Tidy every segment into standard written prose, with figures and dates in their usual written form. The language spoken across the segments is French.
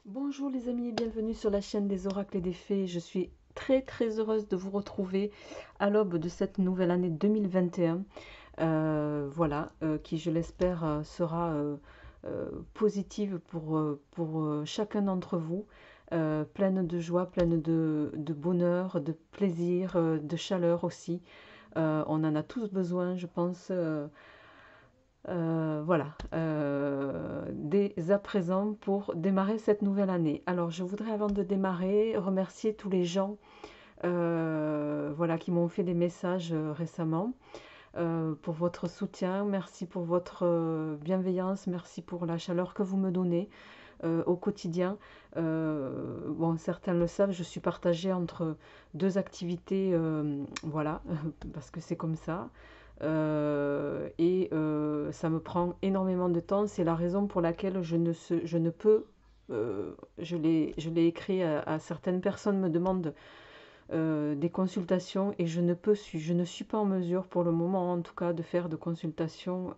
Bonjour les amis et bienvenue sur la chaîne des oracles et des fées. Je suis très heureuse de vous retrouver à l'aube de cette nouvelle année 2021. Voilà, qui je l'espère sera positive pour chacun d'entre vous, pleine de joie, pleine de bonheur, de plaisir, de chaleur aussi. On en a tous besoin, je pense. Voilà, dès à présent pour démarrer cette nouvelle année. Alors, je voudrais avant de démarrer remercier tous les gens voilà, qui m'ont fait des messages récemment pour votre soutien. Merci pour votre bienveillance, merci pour la chaleur que vous me donnez au quotidien. Bon, certains le savent, je suis partagée entre deux activités, voilà, parce que c'est comme ça. Ça me prend énormément de temps. C'est la raison pour laquelle je ne peux, je l'ai écrit à certaines personnes me demandent des consultations et je ne suis pas en mesure pour le moment en tout cas de faire de consultations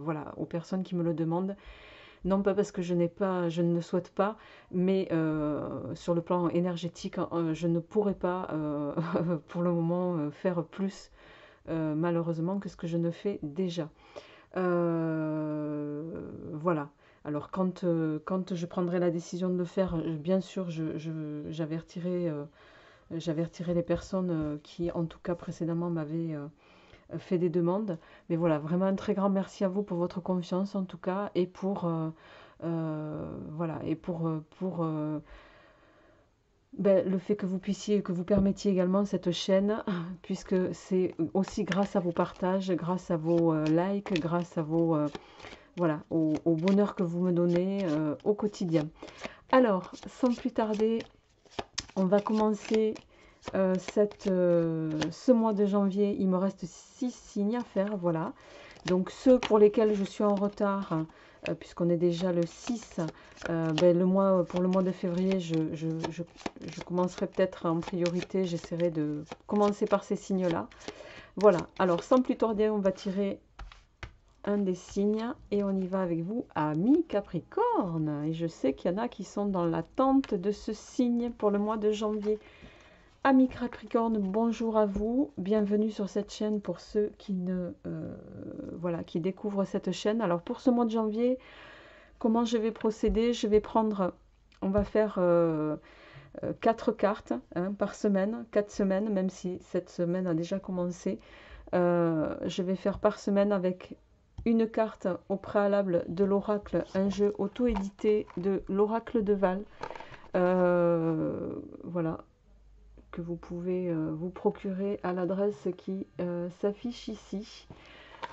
voilà, aux personnes qui me le demandent. Non pas parce que je ne le souhaite pas, mais sur le plan énergétique, je ne pourrais pas pour le moment faire plus malheureusement que ce que je ne fais déjà. Voilà. Alors quand je prendrai la décision de le faire, bien sûr, j'avertirai les personnes qui, en tout cas précédemment, m'avaient fait des demandes. Mais voilà, vraiment un très grand merci à vous pour votre confiance, en tout cas, et voilà, et ben, le fait que vous puissiez, que vous permettiez également cette chaîne, puisque c'est aussi grâce à vos partages, grâce à vos likes, grâce à vos, voilà, au bonheur que vous me donnez au quotidien. Alors, sans plus tarder, on va commencer ce mois de janvier. Il me reste 6 signes à faire, voilà. Donc ceux pour lesquels je suis en retard, puisqu'on est déjà le 6, ben, pour le mois de février, je commencerai peut-être en priorité, j'essaierai de commencer par ces signes-là. Voilà, alors sans plus tarder, on va tirer un des signes et on y va avec vous, amis Capricorne. Et je sais qu'il y en a qui sont dans l'attente de ce signe pour le mois de janvier. Amis Capricorne, bonjour à vous, bienvenue sur cette chaîne pour ceux qui voilà, qui découvrent cette chaîne. Alors pour ce mois de janvier, comment je vais procéder? On va faire 4 cartes hein, par semaine, 4 semaines, même si cette semaine a déjà commencé. Je vais faire par semaine avec une carte au préalable de l'oracle, un jeu auto-édité de l'oracle de Val. Voilà, que vous pouvez vous procurer à l'adresse qui s'affiche ici.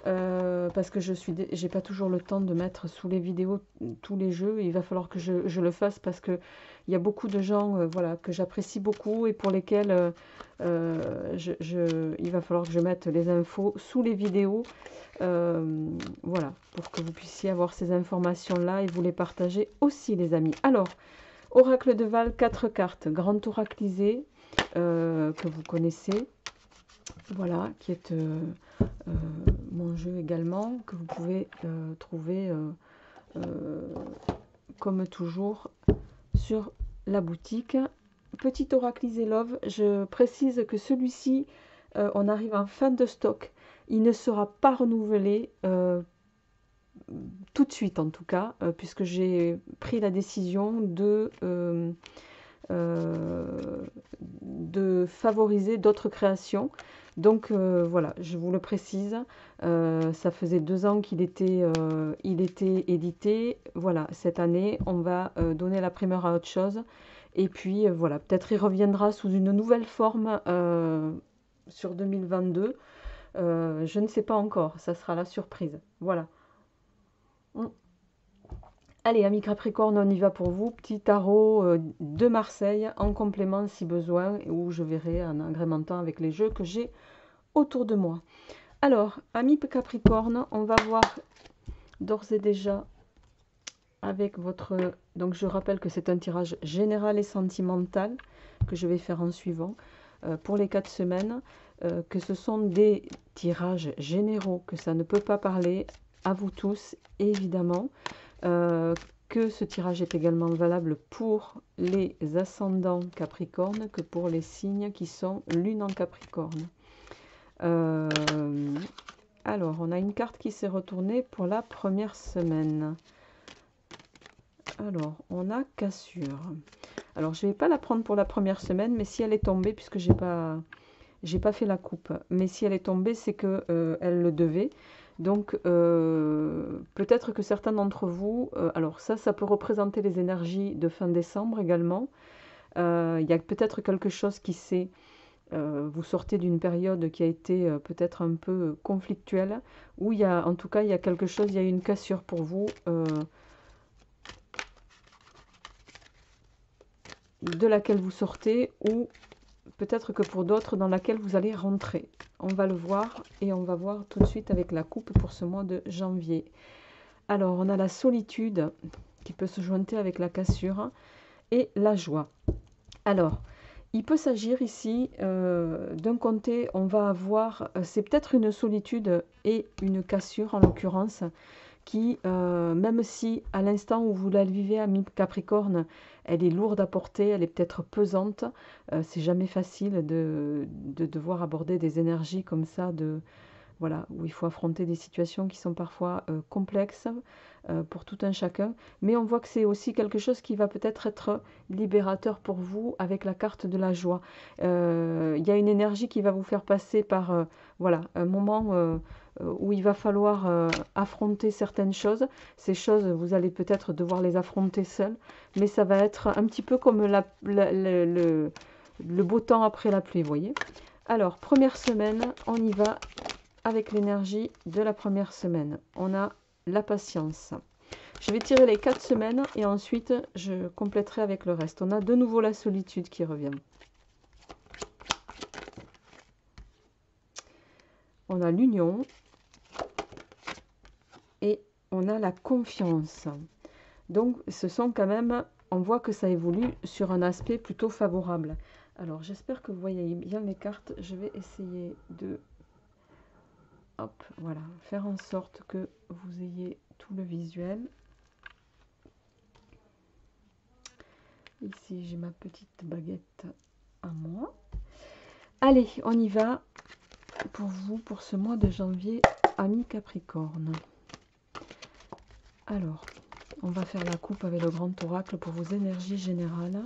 Parce que j'ai pas toujours le temps de mettre sous les vidéos tous les jeux. Il va falloir que je le fasse parce que il y a beaucoup de gens voilà, que j'apprécie beaucoup et pour lesquels il va falloir que je mette les infos sous les vidéos. Voilà, pour que vous puissiez avoir ces informations-là et vous les partager aussi, les amis. Alors, Oracle de Val, 4 cartes. Grand oraclisé, que vous connaissez. Voilà, qui est mon jeu également, que vous pouvez trouver comme toujours sur la boutique. Petit oraclisé Love, je précise que celui-ci, on arrive en fin de stock. Il ne sera pas renouvelé tout de suite en tout cas, puisque j'ai pris la décision de favoriser d'autres créations. Donc voilà, je vous le précise, ça faisait 2 ans il était édité. Voilà, cette année, on va donner la primeur à autre chose. Et puis voilà, peut-être il reviendra sous une nouvelle forme sur 2022. Je ne sais pas encore, ça sera la surprise. Voilà. Mm. Allez, amis Capricorne, on y va pour vous. Petit tarot de Marseille en complément si besoin, où je verrai en agrémentant avec les jeux que j'ai autour de moi. Alors, amis Capricorne, on va voir d'ores et déjà avec votre... Donc, je rappelle que c'est un tirage général et sentimental que je vais faire en suivant pour les 4 semaines, que ce sont des tirages généraux, que ça ne peut pas parler à vous tous, évidemment. que ce tirage est également valable pour les ascendants Capricorne que pour les signes qui sont lune en Capricorne. Alors, on a une carte qui s'est retournée pour la première semaine. Alors, on a cassure. Alors, je ne vais pas la prendre pour la première semaine, mais si elle est tombée, puisque j'ai pas fait la coupe, mais si elle est tombée, c'est que elle le devait. Donc, peut-être que certains d'entre vous, alors ça peut représenter les énergies de fin décembre également. Il y a peut-être quelque chose qui s'est... vous sortez d'une période qui a été peut-être un peu conflictuelle, où il y a, en tout cas, il y a quelque chose, il y a une cassure pour vous, de laquelle vous sortez, ou peut-être que pour d'autres, dans laquelle vous allez rentrer. On va le voir, et on va voir tout de suite avec la coupe pour ce mois de janvier. Alors, on a la solitude qui peut se joindre avec la cassure, et la joie. Alors, il peut s'agir ici, d'un côté, on va avoir, c'est peut-être une solitude et une cassure en l'occurrence, qui, même si à l'instant où vous la vivez à mi-Capricorne, elle est lourde à porter, elle est peut-être pesante, c'est jamais facile de devoir aborder des énergies comme ça, voilà, où il faut affronter des situations qui sont parfois complexes pour tout un chacun. Mais on voit que c'est aussi quelque chose qui va peut-être être libérateur pour vous avec la carte de la joie. Il y a une énergie qui va vous faire passer par voilà, un moment où il va falloir affronter certaines choses. Ces choses, vous allez peut-être devoir les affronter seul, mais ça va être un petit peu comme le beau temps après la pluie, vous voyez. Alors, première semaine, on y va avec l'énergie de la première semaine. On a la patience. Je vais tirer les 4 semaines et ensuite je compléterai avec le reste. On a de nouveau la solitude qui revient. On a l'union et on a la confiance. Donc ce sont quand même, on voit que ça évolue sur un aspect plutôt favorable. Alors j'espère que vous voyez bien les cartes. Je vais essayer de... Hop, voilà, faire en sorte que vous ayez tout le visuel. Ici, j'ai ma petite baguette à moi. Allez, on y va pour vous, pour ce mois de janvier, amis Capricorne. Alors, on va faire la coupe avec le grand oracle pour vos énergies générales.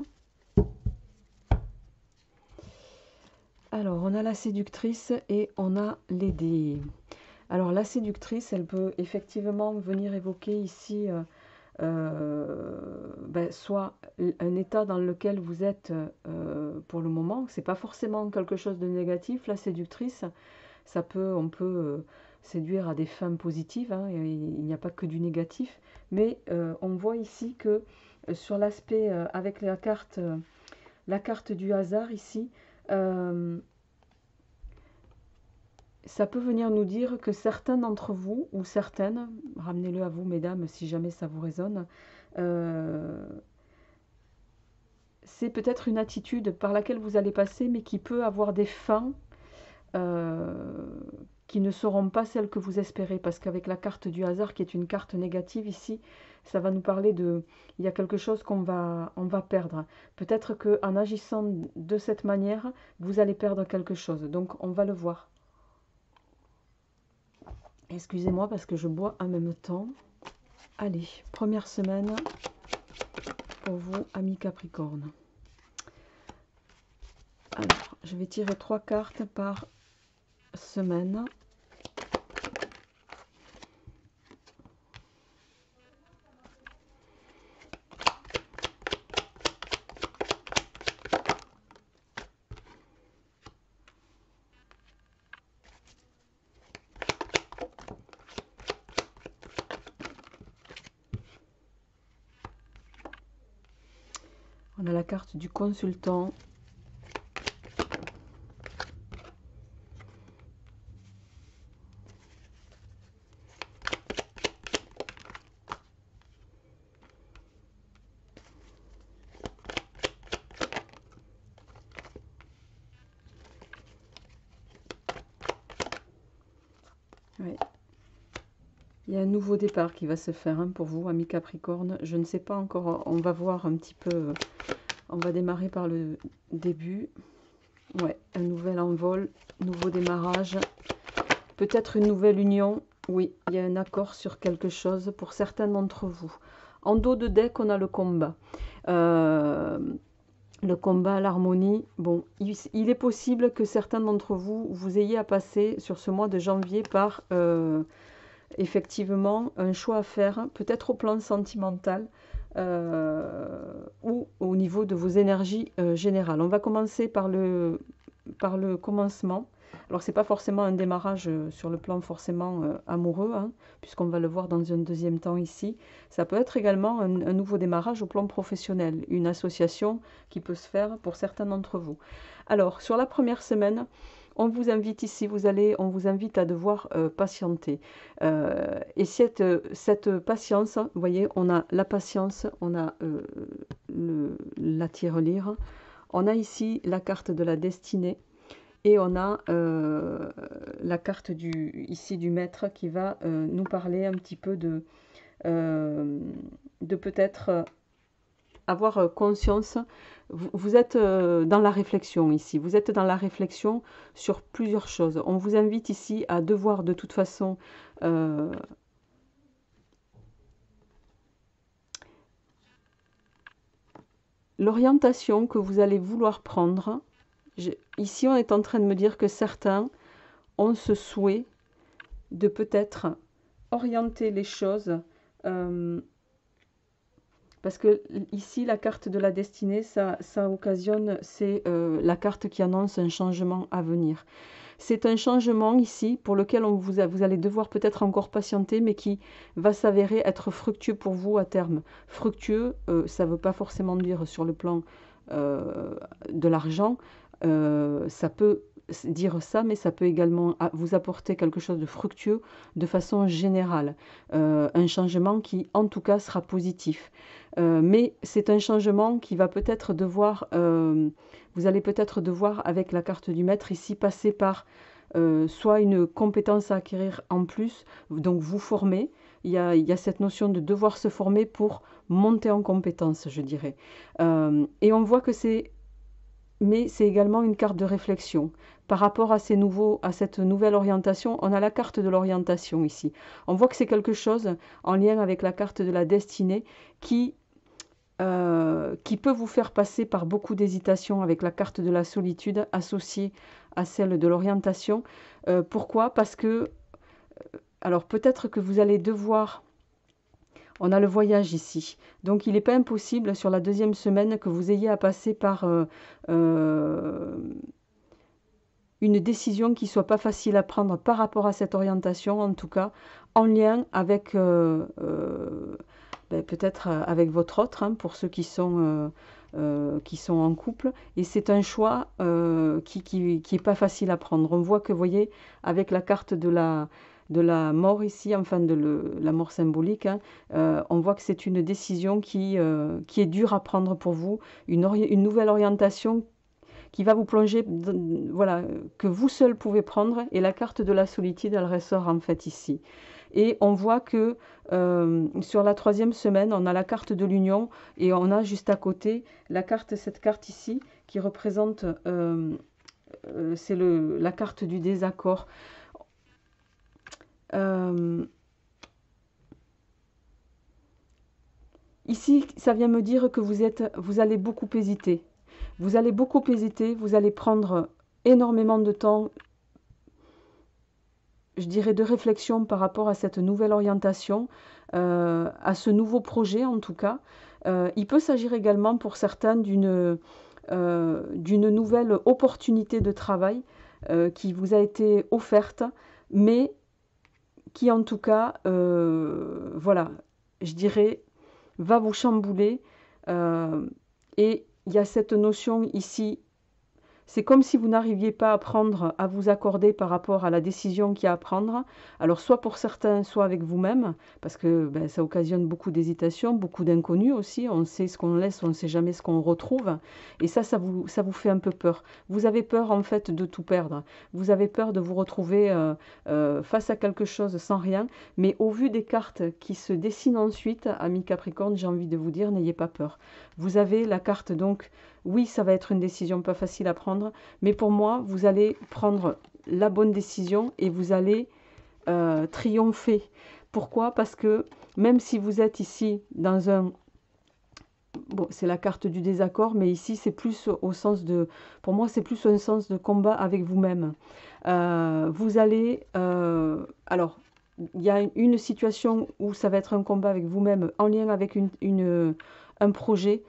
Alors, on a la séductrice et on a les dés. Alors, la séductrice, elle peut effectivement venir évoquer ici... soit un état dans lequel vous êtes pour le moment, c'est pas forcément quelque chose de négatif. La séductrice, on peut séduire à des fins positives, hein, il n'y a pas que du négatif, mais on voit ici que sur l'aspect avec la carte du hasard ici, ça peut venir nous dire que certains d'entre vous, ou certaines, ramenez-le à vous mesdames si jamais ça vous résonne, c'est peut-être une attitude par laquelle vous allez passer, mais qui peut avoir des fins qui ne seront pas celles que vous espérez. Parce qu'avec la carte du hasard, qui est une carte négative ici, ça va nous parler de... Il y a quelque chose on va perdre. Peut-être qu'en agissant de cette manière, vous allez perdre quelque chose. Donc on va le voir. Excusez-moi parce que je bois en même temps. Allez, première semaine pour vous, amis Capricorne. Alors, je vais tirer 3 cartes par semaine. On a la carte du consultant. Ouais. Il y a un nouveau départ qui va se faire hein, pour vous, amis Capricorne. Je ne sais pas encore, on va voir un petit peu, on va démarrer par le début. Ouais, un nouvel envol, nouveau démarrage, peut-être une nouvelle union. Oui, il y a un accord sur quelque chose pour certains d'entre vous. En dos de deck, on a le combat. Le combat, l'harmonie. Bon, il est possible que certains d'entre vous, vous ayez à passer sur ce mois de janvier par effectivement un choix à faire, peut-être au plan sentimental ou au niveau de vos énergies générales. On va commencer par le commencement. Alors, c'est pas forcément un démarrage sur le plan forcément amoureux, hein, puisqu'on va le voir dans un deuxième temps ici. Ça peut être également un nouveau démarrage au plan professionnel, une association qui peut se faire pour certains d'entre vous. Alors, sur la première semaine, on vous invite ici, on vous invite à devoir patienter. Et cette patience, vous voyez, on a la patience, on a la tirelire, on a ici la carte de la destinée et on a la carte ici du maître qui va nous parler un petit peu de peut-être avoir conscience. Vous êtes dans la réflexion ici, vous êtes dans la réflexion sur plusieurs choses. On vous invite ici à devoir de toute façon l'orientation que vous allez vouloir prendre. Ici, on est en train de me dire que certains ont ce souhait de peut-être orienter les choses parce que ici, la carte de la destinée, ça occasionne, c'est la carte qui annonce un changement à venir. C'est un changement ici pour lequel vous allez devoir peut-être encore patienter, mais qui va s'avérer être fructueux pour vous à terme. Fructueux, ça ne veut pas forcément dire sur le plan de l'argent. Ça peut dire ça, mais ça peut également vous apporter quelque chose de fructueux de façon générale. Un changement qui, en tout cas, sera positif. Mais c'est un changement qui va peut-être devoir, vous allez peut-être devoir, avec la carte du maître ici, passer par soit une compétence à acquérir en plus, donc vous former. Il y a cette notion de devoir se former pour monter en compétence, je dirais. Et on voit que mais c'est également une carte de réflexion. Par rapport à cette nouvelle orientation, on a la carte de l'orientation ici. On voit que c'est quelque chose en lien avec la carte de la destinée qui peut vous faire passer par beaucoup d'hésitation avec la carte de la solitude associée à celle de l'orientation. Pourquoi? Parce que, alors peut-être que vous allez devoir... On a le voyage ici. Donc, il n'est pas impossible sur la deuxième semaine que vous ayez à passer par une décision qui ne soit pas facile à prendre par rapport à cette orientation, en tout cas, en lien avec peut-être avec votre autre, hein, pour ceux qui sont en couple. Et c'est un choix qui est pas facile à prendre. On voit que, vous voyez, avec la carte de la mort ici, enfin la mort symbolique, hein, on voit que c'est une décision qui est dure à prendre pour vous, une nouvelle orientation qui va vous plonger, voilà, que vous seul pouvez prendre. Et la carte de la solitude, elle ressort en fait ici. Et on voit que sur la troisième semaine, on a la carte de l'union et on a juste à côté cette carte ici qui représente, c'est la carte du désaccord. Ici, ça vient me dire que vous allez beaucoup hésiter. Vous allez beaucoup hésiter, vous allez prendre énormément de temps, je dirais, de réflexion par rapport à cette nouvelle orientation, à ce nouveau projet en tout cas. Il peut s'agir également pour certains d'une nouvelle opportunité de travail qui vous a été offerte, mais qui en tout cas, voilà, je dirais, va vous chambouler. Et il y a cette notion ici c'est comme si vous n'arriviez pas à prendre, à vous accorder par rapport à la décision qu'il y a à prendre. Alors, soit pour certains, soit avec vous-même, parce que ben, ça occasionne beaucoup d'hésitation, beaucoup d'inconnus aussi. On sait ce qu'on laisse, on ne sait jamais ce qu'on retrouve. Et ça vous fait un peu peur. Vous avez peur, en fait, de tout perdre. Vous avez peur de vous retrouver face à quelque chose sans rien. Mais au vu des cartes qui se dessinent ensuite, amis Capricorne, j'ai envie de vous dire, n'ayez pas peur. Vous avez la carte donc, oui, ça va être une décision pas facile à prendre, mais pour moi, vous allez prendre la bonne décision et vous allez triompher. Pourquoi? Parce que même si vous êtes ici dans un... Bon, c'est la carte du désaccord, mais ici, c'est plus au sens de... Pour moi, c'est plus un sens de combat avec vous-même. Vous allez... alors, il y a une situation où ça va être un combat avec vous-même en lien avec un projet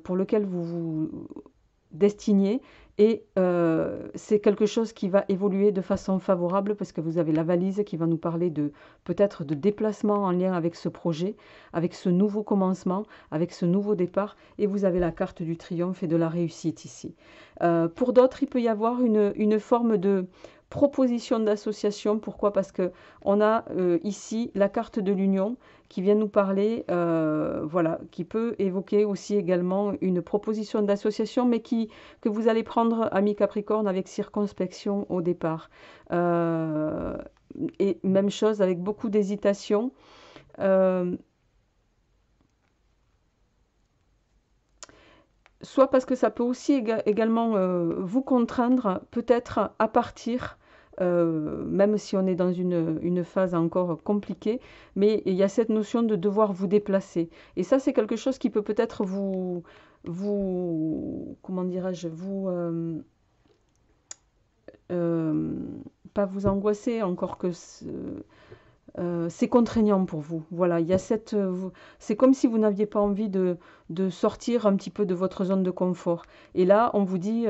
pour lequel vous vous destiniez. Et c'est quelque chose qui va évoluer de façon favorable parce que vous avez la valise qui va nous parler de peut-être de déplacement en lien avec ce projet, avec ce nouveau commencement, avec ce nouveau départ. Et vous avez la carte du triomphe et de la réussite ici. Pour d'autres, il peut y avoir une forme de proposition d'association. Pourquoi? Parce que on a ici la carte de l'union qui vient nous parler, voilà, qui peut évoquer aussi également une proposition d'association, mais que vous allez prendre, ami Capricorne, avec circonspection au départ. Et même chose, avec beaucoup d'hésitation. Soit parce que ça peut aussi également vous contraindre peut-être à partir, même si on est dans une phase encore compliquée, mais il y a cette notion de devoir vous déplacer. Et ça, c'est quelque chose qui peut peut-être comment dirais-je, euh, pas vous angoisser, encore que c'est contraignant pour vous. Voilà, il y a cette, c'est comme si vous n'aviez pas envie de sortir un petit peu de votre zone de confort. Et là, on vous dit,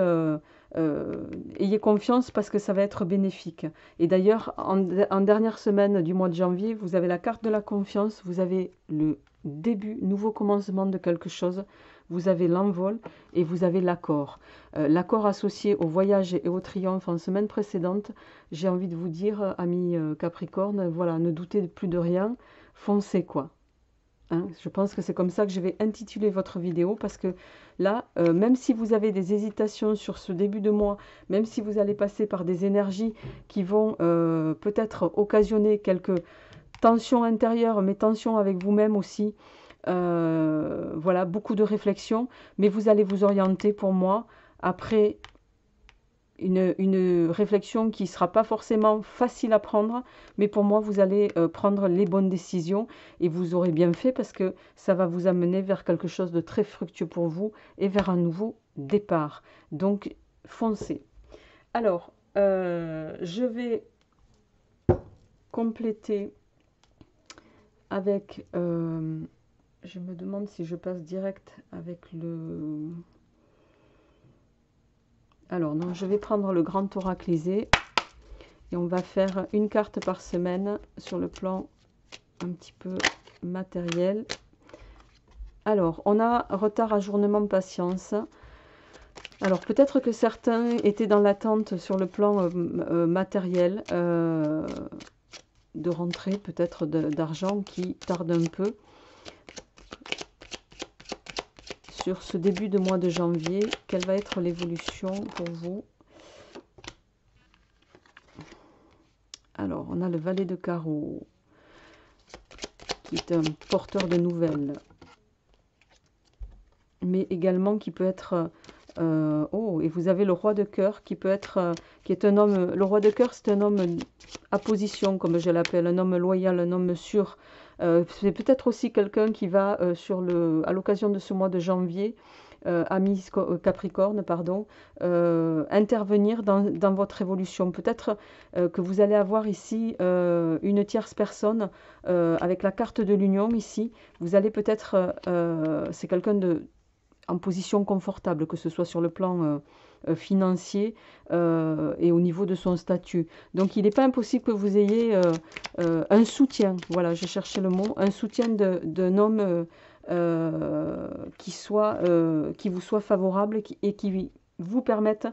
ayez confiance parce que ça va être bénéfique. Et d'ailleurs, en dernière semaine du mois de janvier, vous avez la carte de la confiance, vous avez le début, nouveau commencement de quelque chose, vous avez l'envol et vous avez l'accord. L'accord associé au voyage et au triomphe en semaine précédente, j'ai envie de vous dire, amis Capricorne, voilà, ne doutez plus de rien, foncez quoi. Hein, je pense que c'est comme ça que je vais intituler votre vidéo parce que là, même si vous avez des hésitations sur ce début de mois, même si vous allez passer par des énergies qui vont peut-être occasionner quelques tensions intérieures, mais tensions avec vous-même aussi, voilà, beaucoup de réflexion, mais vous allez vous orienter pour moi après une réflexion qui ne sera pas forcément facile à prendre, mais pour moi, vous allez prendre les bonnes décisions et vous aurez bien fait parce que ça va vous amener vers quelque chose de très fructueux pour vous et vers un nouveau départ. Donc, foncez. Alors, je vais compléter avec... je me demande si je passe direct avec le... Alors, non, je vais prendre le grand oraclisé et on va faire une carte par semaine sur le plan un petit peu matériel. Alors, on a retard, ajournement, patience. Alors, peut-être que certains étaient dans l'attente sur le plan matériel de rentrée, peut-être d'argent qui tarde un peu. Sur ce début de mois de janvier, quelle va être l'évolution pour vous? Alors, on a le valet de carreau, qui est un porteur de nouvelles, mais également qui peut être... oh, et vous avez le roi de cœur, qui peut être... qui est un homme... Le roi de cœur, c'est un homme à position, comme je l'appelle, un homme loyal, un homme sûr. C'est peut-être aussi quelqu'un qui va, à l'occasion de ce mois de janvier, amis Capricorne, pardon, intervenir dans votre évolution. Peut-être que vous allez avoir ici une tierce personne avec la carte de l'union ici. Vous allez peut-être, c'est quelqu'un en position confortable, que ce soit sur le plan financier et au niveau de son statut. Donc il n'est pas impossible que vous ayez un soutien, voilà, je cherchais le mot, un soutien d'un homme qui vous soit favorable et qui vous permette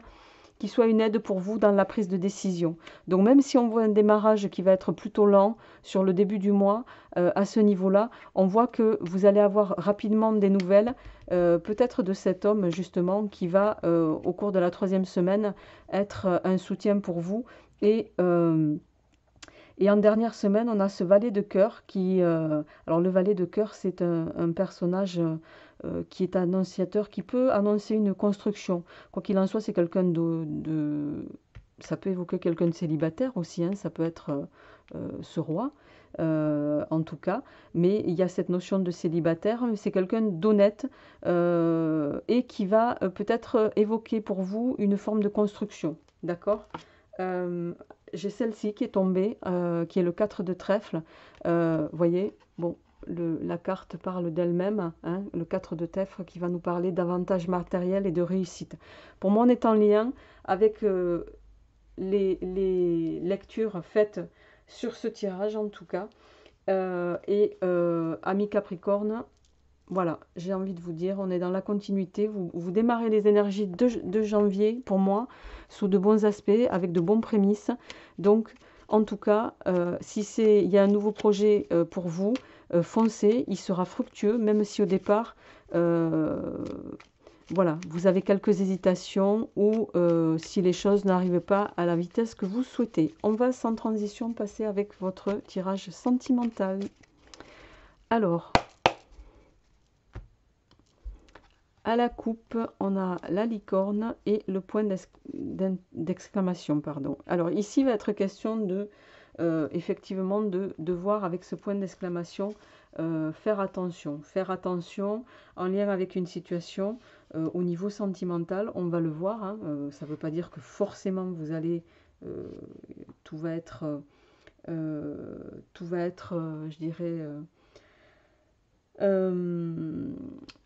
qui soit une aide pour vous dans la prise de décision. Donc même si on voit un démarrage qui va être plutôt lent sur le début du mois, à ce niveau-là, on voit que vous allez avoir rapidement des nouvelles, peut-être de cet homme justement qui va, au cours de la 3e semaine, être un soutien pour vous. Et en dernière semaine, on a ce valet de cœur qui... alors le valet de cœur, c'est un personnage qui est annonciateur, qui peut annoncer une construction. Quoi qu'il en soit, c'est quelqu'un ça peut évoquer quelqu'un de célibataire aussi, hein, ça peut être ce roi, en tout cas. Mais il y a cette notion de célibataire, c'est quelqu'un d'honnête et qui va peut-être évoquer pour vous une forme de construction. D'accord? J'ai celle-ci qui est tombée, qui est le 4 de trèfle. Voyez, bon, la carte parle d'elle-même, hein, le 4 de trèfle qui va nous parler d'avantages matériels et de réussite. Pour moi, on est en lien avec les lectures faites sur ce tirage, en tout cas. Amis Capricorne, voilà, j'ai envie de vous dire, on est dans la continuité. Vous démarrez les énergies de janvier, pour moi, sous de bons aspects, avec de bons prémices. Donc, en tout cas, si il y a un nouveau projet pour vous, foncez, il sera fructueux, même si au départ, voilà, vous avez quelques hésitations ou si les choses n'arrivent pas à la vitesse que vous souhaitez. On va sans transition passer avec votre tirage sentimental. Alors... à la coupe, on a la licorne et le point d'exclamation, pardon. Alors ici, il va être question de, effectivement, de voir avec ce point d'exclamation, faire attention en lien avec une situation au niveau sentimental. On va le voir, hein, ça ne veut pas dire que forcément vous allez, tout va être, je dirais...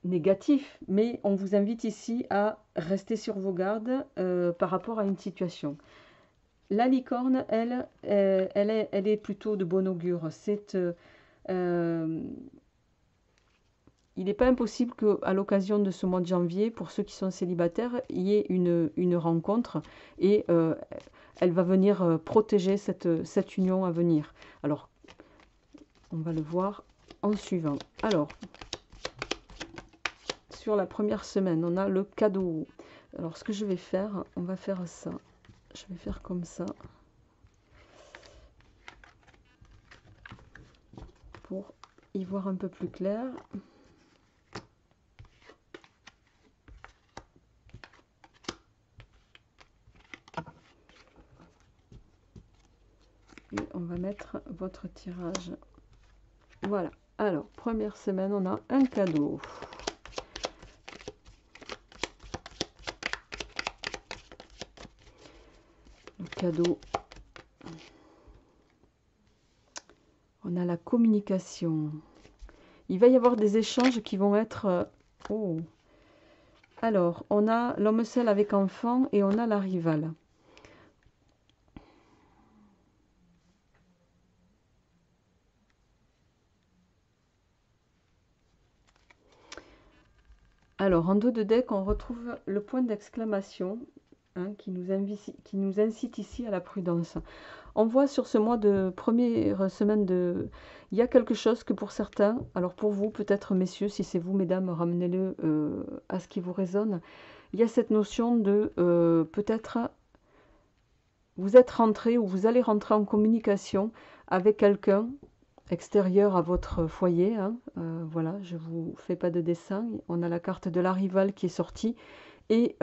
négatif, mais on vous invite ici à rester sur vos gardes par rapport à une situation. La licorne, elle est plutôt de bon augure. Il n'est pas impossible qu'à l'occasion de ce mois de janvier, pour ceux qui sont célibataires, il y ait une rencontre et elle va venir protéger cette union à venir. Alors, on va le voir en suivant. Alors, sur la première semaine, on a le cadeau. Alors, ce que je vais faire, on va faire ça. Je vais faire comme ça. Pour y voir un peu plus clair. Et on va mettre votre tirage. Voilà. Alors, première semaine, on a un cadeau. Le cadeau. On a la communication. Il va y avoir des échanges qui vont être... oh. Alors, on a l'homme seul avec enfant et on a la rivale. Alors, en dos de deck, on retrouve le point d'exclamation hein, qui nous incite ici à la prudence. On voit sur ce mois de première semaine de... Il y a quelque chose que pour certains, alors pour vous, peut-être messieurs, si c'est vous, mesdames, ramenez-le à ce qui vous résonne. Il y a cette notion de peut-être vous êtes rentré ou vous allez rentrer en communication avec quelqu'un extérieur à votre foyer. Hein. Voilà, je ne vous fais pas de dessin. On a la carte de la rivale qui est sortie. Et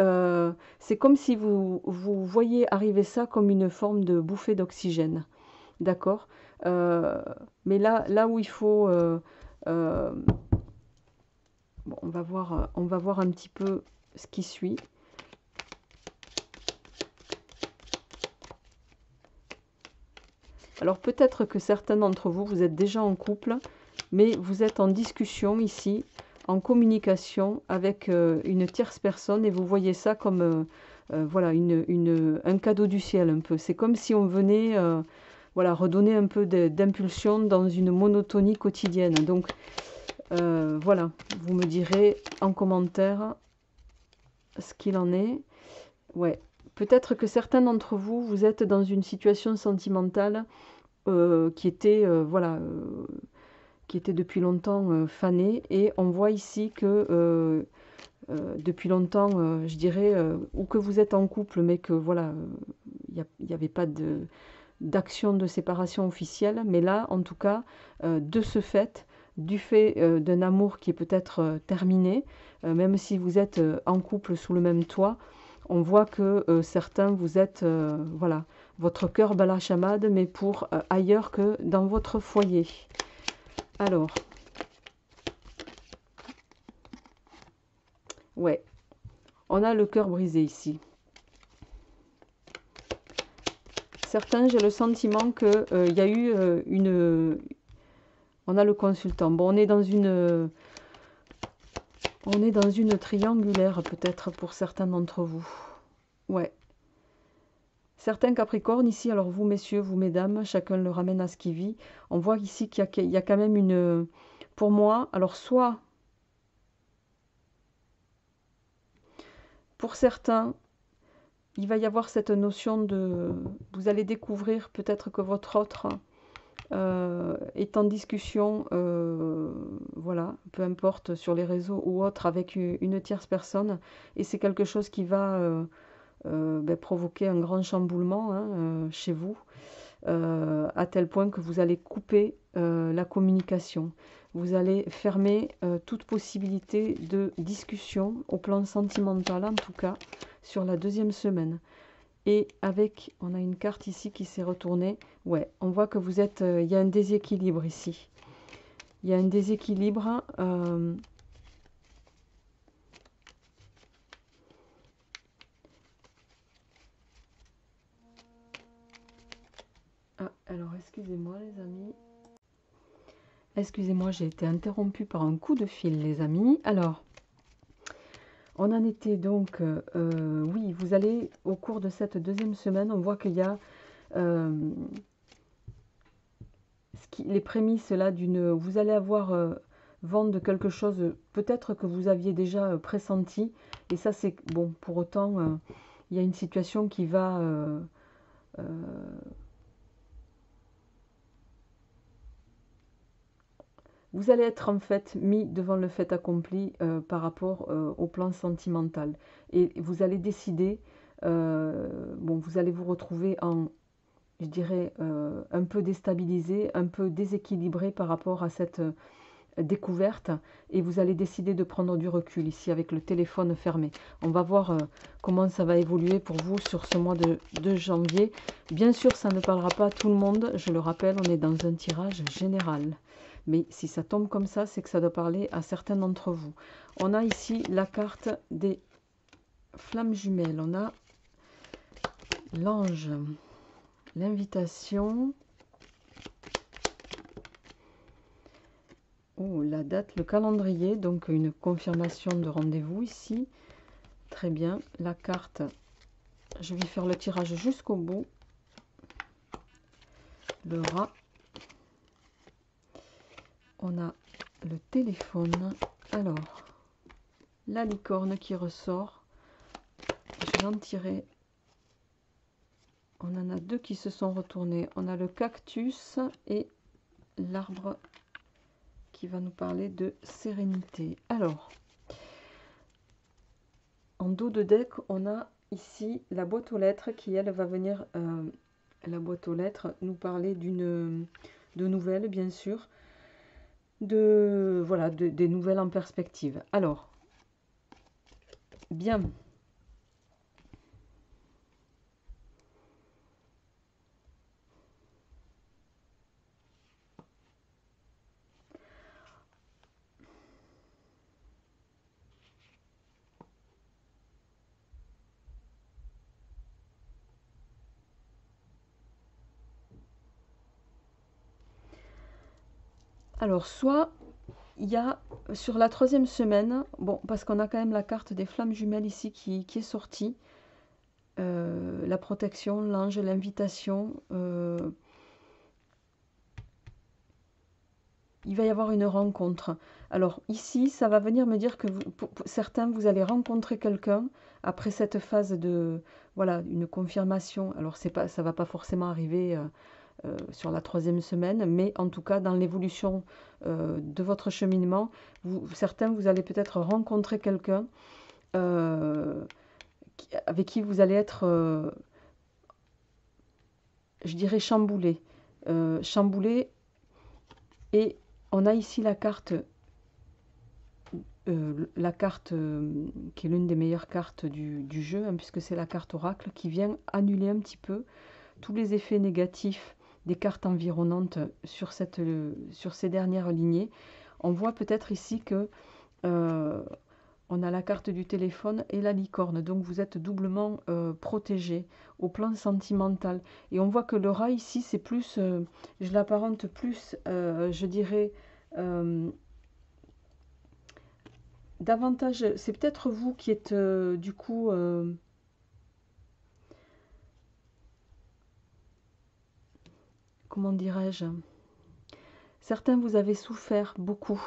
c'est comme si vous voyez arriver ça comme une forme de bouffée d'oxygène. D'accord mais là où il faut... bon, on va voir un petit peu ce qui suit. Alors peut-être que certains d'entre vous, vous êtes déjà en couple, mais vous êtes en discussion ici, en communication avec une tierce personne et vous voyez ça comme voilà, un cadeau du ciel un peu. C'est comme si on venait voilà, redonner un peu d'impulsion dans une monotonie quotidienne. Donc voilà, vous me direz en commentaire ce qu'il en est. Ouais, peut-être que certains d'entre vous, vous êtes dans une situation sentimentale qui était, voilà, qui était depuis longtemps fanée. Et on voit ici que depuis longtemps, je dirais, ou que vous êtes en couple, mais que voilà, il n'y avait pas d'action de séparation officielle. Mais là, en tout cas, de ce fait, du fait d'un amour qui est peut-être terminé, même si vous êtes en couple sous le même toit, on voit que certains, vous êtes, voilà, votre cœur bat la chamade, mais pour ailleurs que dans votre foyer. Alors, ouais, on a le cœur brisé ici. Certains, j'ai le sentiment qu'il y a eu une... On a le consultant. Bon, on est dans une triangulaire peut-être pour certains d'entre vous. Ouais. Certains Capricornes ici, alors vous messieurs, vous mesdames, chacun le ramène à ce qu'il vit. On voit ici qu'il y a quand même une... Pour moi, alors soit... Pour certains, il va y avoir cette notion de... Vous allez découvrir peut-être que votre autre est en discussion, voilà, peu importe, sur les réseaux ou autre, avec une tierce personne. Et c'est quelque chose qui va provoquer un grand chamboulement hein, chez vous, à tel point que vous allez couper la communication. Vous allez fermer toute possibilité de discussion, au plan sentimental en tout cas, sur la deuxième semaine. Et avec, on a une carte ici qui s'est retournée. Ouais, on voit que vous êtes, il y a un déséquilibre ici. Il y a un déséquilibre. Ah, alors excusez-moi les amis. Excusez-moi, j'ai été interrompue par un coup de fil les amis. Alors, on en était donc, oui, vous allez, au cours de cette deuxième semaine, on voit qu'il y a les prémices là d'une... Vous allez avoir vent de quelque chose, peut-être que vous aviez déjà pressenti. Et ça, c'est bon, pour autant, il y a une situation qui va... vous allez être en fait mis devant le fait accompli par rapport au plan sentimental. Et vous allez décider, bon, vous allez vous retrouver en, je dirais, un peu déstabilisé, un peu déséquilibré par rapport à cette découverte. Et vous allez décider de prendre du recul ici avec le téléphone fermé. On va voir comment ça va évoluer pour vous sur ce mois de janvier. Bien sûr, ça ne parlera pas à tout le monde. Je le rappelle, on est dans un tirage général. Mais si ça tombe comme ça, c'est que ça doit parler à certains d'entre vous. On a ici la carte des flammes jumelles. On a l'ange, l'invitation. Oh, la date, le calendrier, donc une confirmation de rendez-vous ici. Très bien. La carte, je vais faire le tirage jusqu'au bout. Le rat. On a le téléphone. Alors, la licorne qui ressort. Je vais en tirer. On en a deux qui se sont retournés. On a le cactus et l'arbre qui va nous parler de sérénité. Alors, en dos de deck, on a ici la boîte aux lettres qui, elle, va venir, la boîte aux lettres, nous parler de nouvelles, bien sûr, voilà, des nouvelles en perspective. Alors, bien. Alors, soit il y a sur la troisième semaine, bon, parce qu'on a quand même la carte des flammes jumelles ici qui est sortie, la protection, l'ange, l'invitation, il va y avoir une rencontre. Alors ici, ça va venir me dire que pour certains, vous allez rencontrer quelqu'un après cette phase de, voilà, une confirmation. Alors c'est pas, ça va pas forcément arriver sur la 3e semaine, mais en tout cas dans l'évolution de votre cheminement, certains, vous allez peut-être rencontrer quelqu'un euh, avec qui vous allez être, je dirais, chamboulé. Chamboulé, et on a ici la carte qui est l'une des meilleures cartes du jeu, hein, puisque c'est la carte oracle qui vient annuler un petit peu tous les effets négatifs des cartes environnantes sur ces dernières lignées. On voit peut-être ici que on a la carte du téléphone et la licorne, donc vous êtes doublement protégé au plan sentimental. Et on voit que le rat ici, c'est plus, je l'apparente plus, je dirais, davantage, c'est peut-être vous qui êtes du coup, comment dirais-je, certains vous avez souffert beaucoup.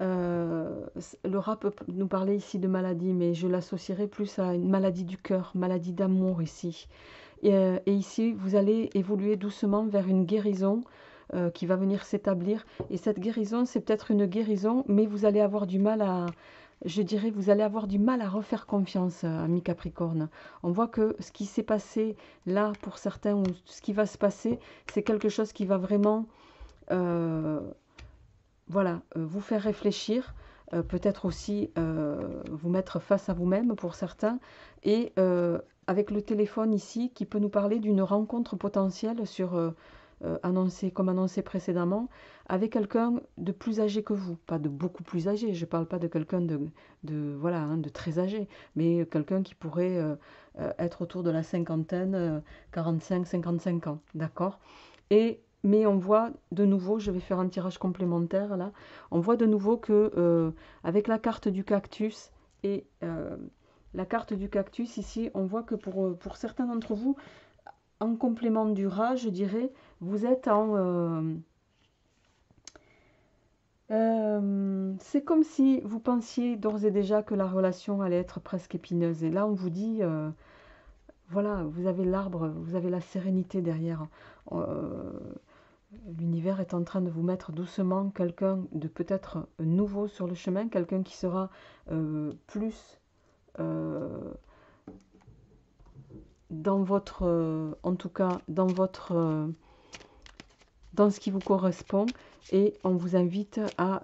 Le rat peut nous parler ici de maladie, mais je l'associerai plus à une maladie du cœur, maladie d'amour ici. Et ici, vous allez évoluer doucement vers une guérison qui va venir s'établir. Et cette guérison, c'est peut-être une guérison, mais vous allez avoir du mal à, je dirais, vous allez avoir du mal à refaire confiance, ami Capricorne. On voit que ce qui s'est passé là pour certains, ou ce qui va se passer, c'est quelque chose qui va vraiment, euh, voilà, vous faire réfléchir, peut-être aussi vous mettre face à vous-même pour certains, et avec le téléphone ici qui peut nous parler d'une rencontre potentielle comme annoncé précédemment, avec quelqu'un de plus âgé que vous, pas de beaucoup plus âgé, je ne parle pas de quelqu'un voilà, hein, de très âgé, mais quelqu'un qui pourrait être autour de la cinquantaine, 45-55 ans, d'accord? Mais on voit de nouveau, je vais faire un tirage complémentaire là, on voit de nouveau que avec la carte du cactus et la carte du cactus ici, on voit que pour certains d'entre vous, en complément du rat, je dirais, vous êtes c'est comme si vous pensiez d'ores et déjà que la relation allait être presque épineuse. Et là, on vous dit, voilà, vous avez l'arbre, vous avez la sérénité derrière. Euh, L'univers est en train de vous mettre doucement quelqu'un de peut-être nouveau sur le chemin, quelqu'un qui sera plus euh, dans votre, en tout cas dans ce qui vous correspond, et on vous invite à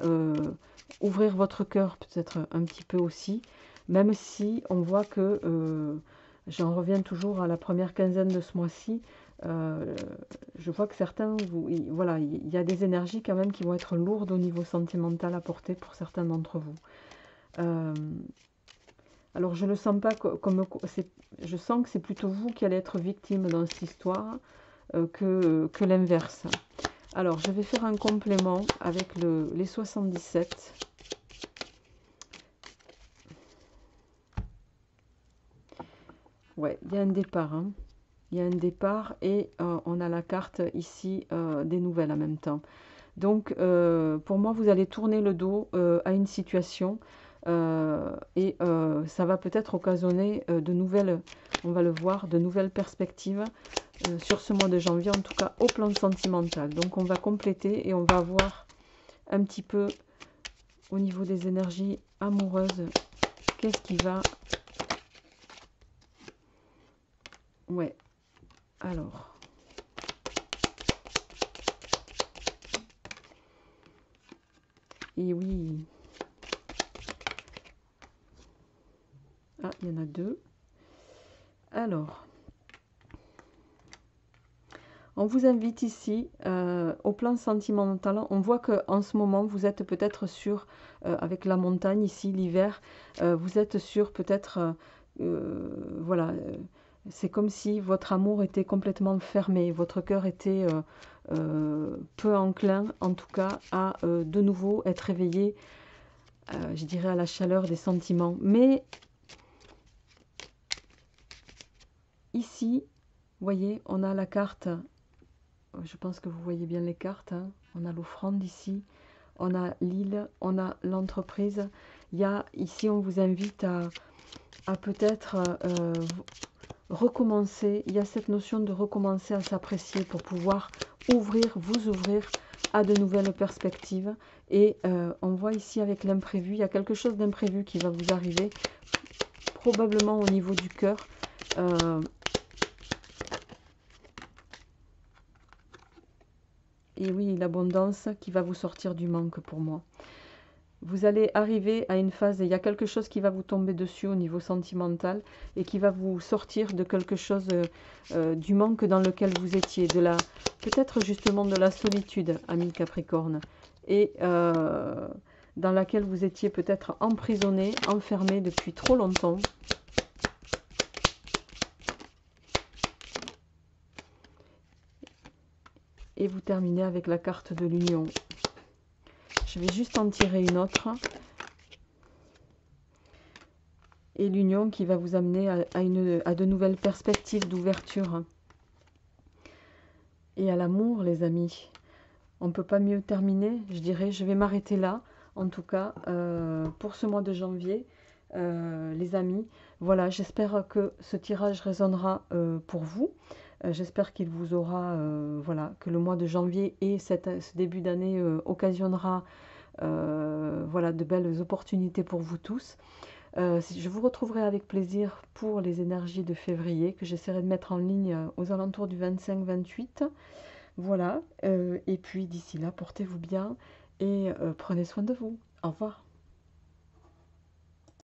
ouvrir votre cœur peut-être un petit peu aussi, même si on voit que, j'en reviens toujours à la première quinzaine de ce mois-ci, euh, je vois que certains, voilà, il y a des énergies quand même qui vont être lourdes au niveau sentimental à porter pour certains d'entre vous. Euh, alors je ne le sens pas comme, je sens que c'est plutôt vous qui allez être victime dans cette histoire que l'inverse. Alors, je vais faire un complément avec les 77. Ouais, il y a un départ, hein. Il y a un départ, et on a la carte ici des nouvelles en même temps. Donc, pour moi, vous allez tourner le dos à une situation et ça va peut-être occasionner de nouvelles, on va le voir, de nouvelles perspectives sur ce mois de janvier, en tout cas au plan sentimental. Donc, on va compléter et on va voir un petit peu au niveau des énergies amoureuses, qu'est-ce qui va... Ouais, alors... Et oui... Ah, il y en a deux. Alors... On vous invite ici au plan sentimental. On voit qu'en ce moment, vous êtes peut-être sur, avec la montagne ici, l'hiver, vous êtes sur peut-être, voilà, c'est comme si votre amour était complètement fermé, votre cœur était peu enclin, en tout cas, à de nouveau être éveillé, je dirais, à la chaleur des sentiments. Mais ici, vous voyez, on a la carte. Je pense que vous voyez bien les cartes, hein. On a l'offrande ici. on a l'île, on a l'entreprise. Il y a ici, on vous invite à peut-être recommencer. Il y a cette notion de recommencer à s'apprécier pour pouvoir vous ouvrir à de nouvelles perspectives. Et on voit ici avec l'imprévu, il y a quelque chose d'imprévu qui va vous arriver, probablement au niveau du cœur. Et oui, l'abondance qui va vous sortir du manque pour moi. Vous allez arriver à une phase, et il y a quelque chose qui va vous tomber dessus au niveau sentimental et qui va vous sortir de quelque chose, du manque dans lequel vous étiez, peut-être justement de la solitude, ami Capricorne, et dans laquelle vous étiez peut-être emprisonné, enfermé depuis trop longtemps. Et vous terminez avec la carte de l'union. Je vais juste en tirer une autre. Et l'union qui va vous amener à de nouvelles perspectives d'ouverture. Et à l'amour, les amis. On ne peut pas mieux terminer, je dirais. Je vais m'arrêter là, en tout cas, pour ce mois de janvier, les amis. Voilà, j'espère que ce tirage résonnera pour vous. J'espère qu'il vous aura, voilà, que le mois de janvier et ce début d'année occasionnera voilà, de belles opportunités pour vous tous. Je vous retrouverai avec plaisir pour les énergies de février que j'essaierai de mettre en ligne aux alentours du 25-28. Voilà, et puis d'ici là, portez-vous bien et prenez soin de vous. Au revoir.